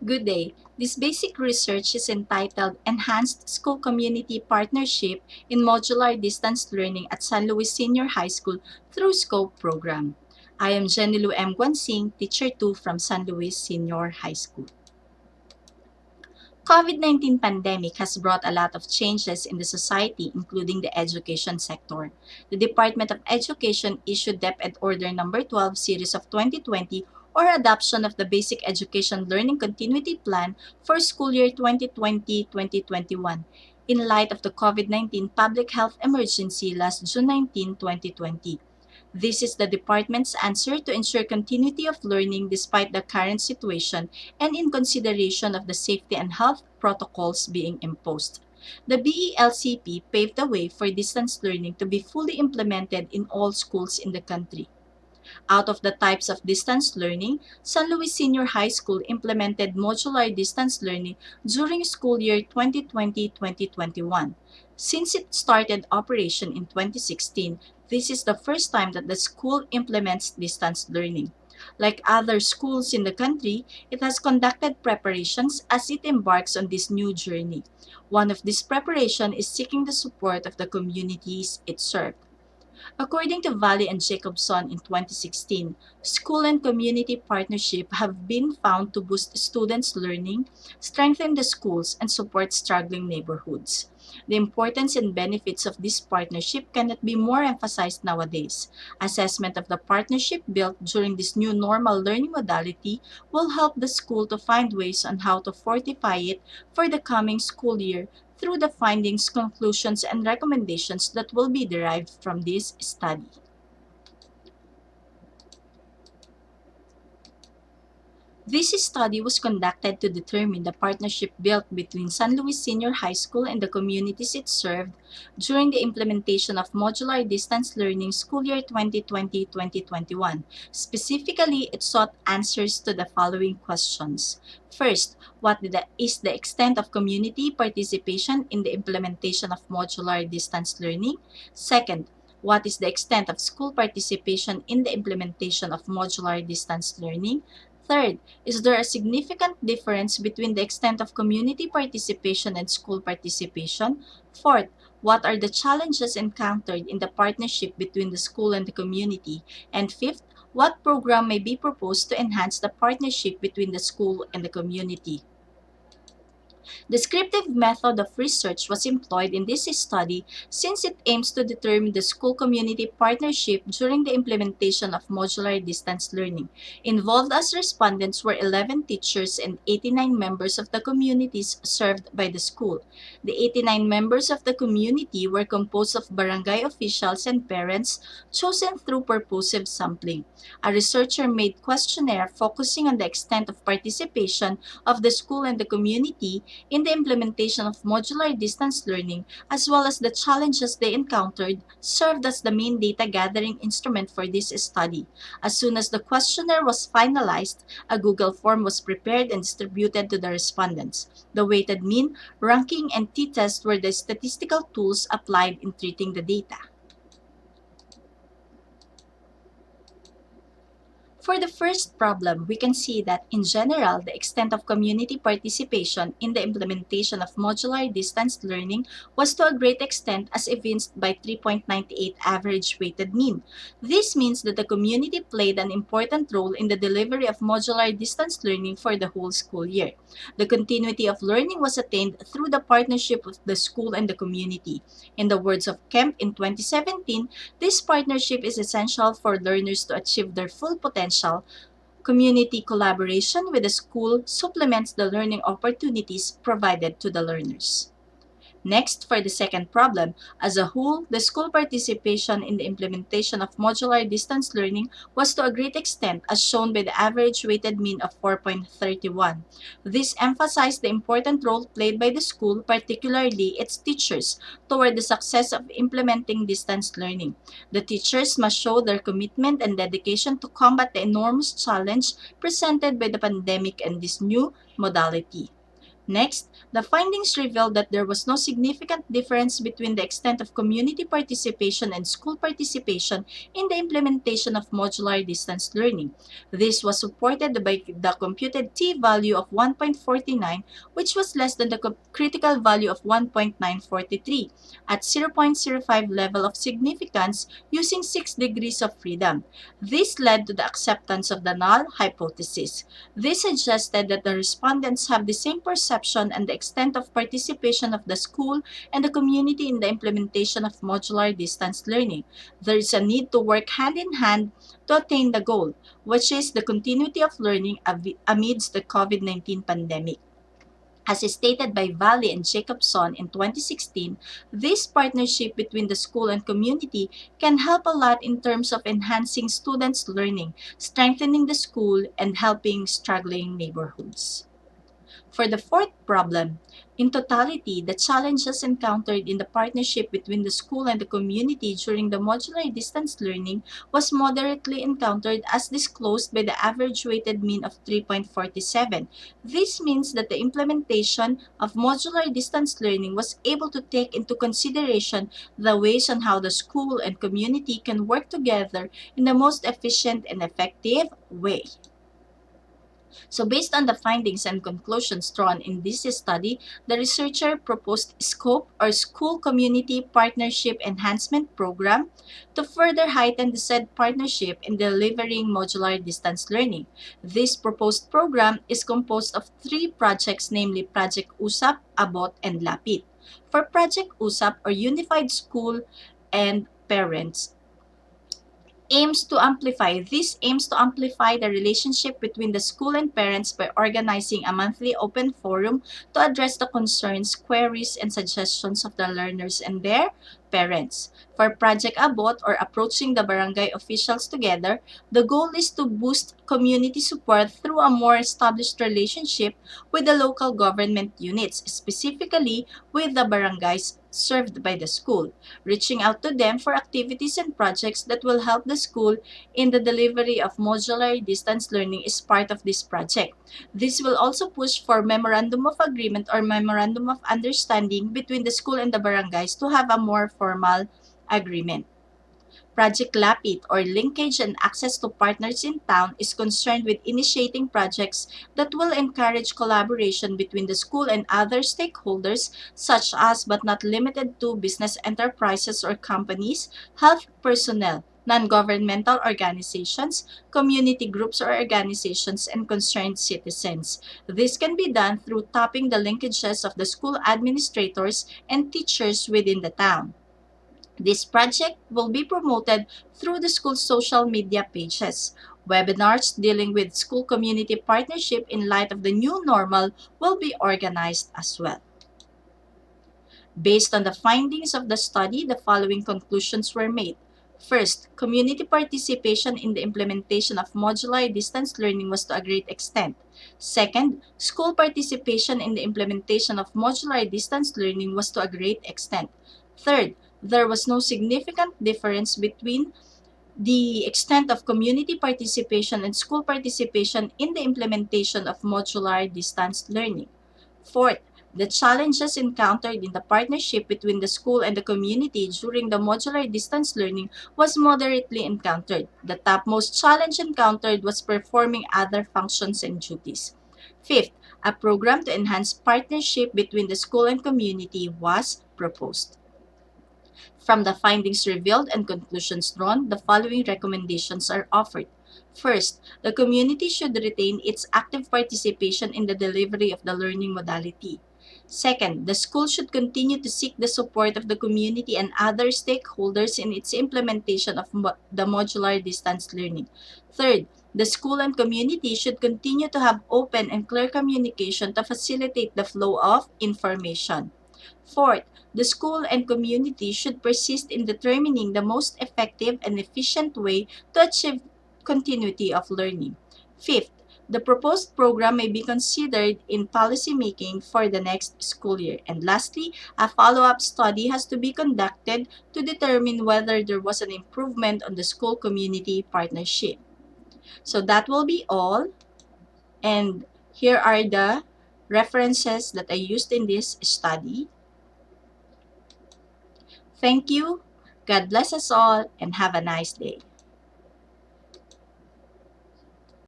Good day. This basic research is entitled Enhanced School Community Partnership in Modular Distance Learning at San Luis Senior High School through SCOPE program. I am Jenilu M. Guansing, Teacher 2 from San Luis Senior High School. COVID-19 pandemic has brought a lot of changes in the society, including the education sector. The Department of Education issued DepEd Order No. 12 Series of 2020 or adoption of the Basic Education Learning Continuity Plan for school year 2020-2021 in light of the COVID-19 public health emergency last June 19, 2020. This is the department's answer to ensure continuity of learning despite the current situation and in consideration of the safety and health protocols being imposed. The BELCP paved the way for distance learning to be fully implemented in all schools in the country. Out of the types of distance learning, San Luis Senior High School implemented modular distance learning during school year 2020-2021. Since it started operation in 2016, this is the first time that the school implements distance learning. Like other schools in the country, it has conducted preparations as it embarks on this new journey. One of these preparations is seeking the support of the communities it serves. According to Valley and Jacobson in 2016, school and community partnership have been found to boost students' learning, strengthen the schools, and support struggling neighborhoods. The importance and benefits of this partnership cannot be more emphasized nowadays. Assessment of the partnership built during this new normal learning modality will help the school to find ways on how to fortify it for the coming school year through the findings, conclusions, and recommendations that will be derived from this study. This study was conducted to determine the partnership built between San Luis Senior High School and the communities it served during the implementation of modular distance learning school year 2020-2021. Specifically, it sought answers to the following questions. First, is the extent of community participation in the implementation of modular distance learning? Second, what is the extent of school participation in the implementation of modular distance learning? Third, is there a significant difference between the extent of community participation and school participation? Fourth, what are the challenges encountered in the partnership between the school and the community? And fifth, what program may be proposed to enhance the partnership between the school and the community? Descriptive method of research was employed in this study since it aims to determine the school-community partnership during the implementation of modular distance learning. Involved as respondents were 11 teachers and 89 members of the communities served by the school. The 89 members of the community were composed of barangay officials and parents chosen through purposive sampling. A researcher made questionnaire focusing on the extent of participation of the school and the community in the implementation of modular distance learning, as well as the challenges they encountered, served as the main data gathering instrument for this study. As soon as the questionnaire was finalized, a Google form was prepared and distributed to the respondents. The weighted mean, ranking, and t-test were the statistical tools applied in treating the data. For the first problem, we can see that in general, the extent of community participation in the implementation of modular distance learning was to a great extent as evinced by 3.98 average weighted mean. This means that the community played an important role in the delivery of modular distance learning for the whole school year. The continuity of learning was attained through the partnership of the school and the community. In the words of Kemp in 2017, this partnership is essential for learners to achieve their full potential. Community collaboration with the school supplements the learning opportunities provided to the learners. Next, for the second problem, as a whole, the school participation in the implementation of modular distance learning was to a great extent as shown by the average weighted mean of 4.31. This emphasized the important role played by the school, particularly its teachers, toward the success of implementing distance learning. The teachers must show their commitment and dedication to combat the enormous challenge presented by the pandemic and this new modality. Next, the findings revealed that there was no significant difference between the extent of community participation and school participation in the implementation of modular distance learning. This was supported by the computed t-value of 1.49, which was less than the critical value of 1.943 at 0.05 level of significance using 6 degrees of freedom. This led to the acceptance of the null hypothesis. This suggested that the respondents have the same perception and the extent of participation of the school and the community in the implementation of modular distance learning. There is a need to work hand in hand to attain the goal, which is the continuity of learning amidst the COVID-19 pandemic. As stated by Valley and Jacobson in 2016, this partnership between the school and community can help a lot in terms of enhancing students' learning, strengthening the school, and helping struggling neighborhoods. For the fourth problem, in totality, the challenges encountered in the partnership between the school and the community during the modular distance learning was moderately encountered as disclosed by the average weighted mean of 3.47. This means that the implementation of modular distance learning was able to take into consideration the ways on how the school and community can work together in the most efficient and effective way. So based on the findings and conclusions drawn in this study, the researcher proposed SCOPE or School Community Partnership Enhancement Program to further heighten the said partnership in delivering modular distance learning. This proposed program is composed of 3 projects, namely Project USAP, ABOT, and LAPIT. For Project USAP or Unified School and Parents, aims to amplify the relationship between the school and parents by organizing a monthly open forum to address the concerns, queries, and suggestions of the learners and their parents. For Project Abot or Approaching the Barangay Officials Together, the goal is to boost community support through a more established relationship with the local government units, specifically with the barangays served by the school, reaching out to them for activities and projects that will help the school in the delivery of modular distance learning is part of this project. This will also push for Memorandum of Agreement or Memorandum of Understanding between the school and the barangays to have a more formal agreement. Project LAPIT or Linkage and Access to Partners in Town is concerned with initiating projects that will encourage collaboration between the school and other stakeholders such as but not limited to business enterprises or companies, health personnel, non-governmental organizations, community groups or organizations, and concerned citizens. This can be done through tapping the linkages of the school administrators and teachers within the town. This project will be promoted through the school's social media pages. Webinars dealing with school community partnership in light of the new normal will be organized as well. Based on the findings of the study, the following conclusions were made. First, community participation in the implementation of modular distance learning was to a great extent. Second, school participation in the implementation of modular distance learning was to a great extent. Third, there was no significant difference between the extent of community participation and school participation in the implementation of modular distance learning. Fourth, the challenges encountered in the partnership between the school and the community during the modular distance learning was moderately encountered. The topmost challenge encountered was performing other functions and duties. Fifth, a program to enhance partnership between the school and community was proposed. From the findings revealed and conclusions drawn, the following recommendations are offered. First, the community should retain its active participation in the delivery of the learning modality. Second, the school should continue to seek the support of the community and other stakeholders in its implementation of the modular distance learning. Third, the school and community should continue to have open and clear communication to facilitate the flow of information. Fourth, the school and community should persist in determining the most effective and efficient way to achieve continuity of learning. Fifth, the proposed program may be considered in policymaking for the next school year. And lastly, a follow-up study has to be conducted to determine whether there was an improvement on the school-community partnership. So that will be all. And here are the References that I used in this study. Thank you. God bless us all and have a nice day.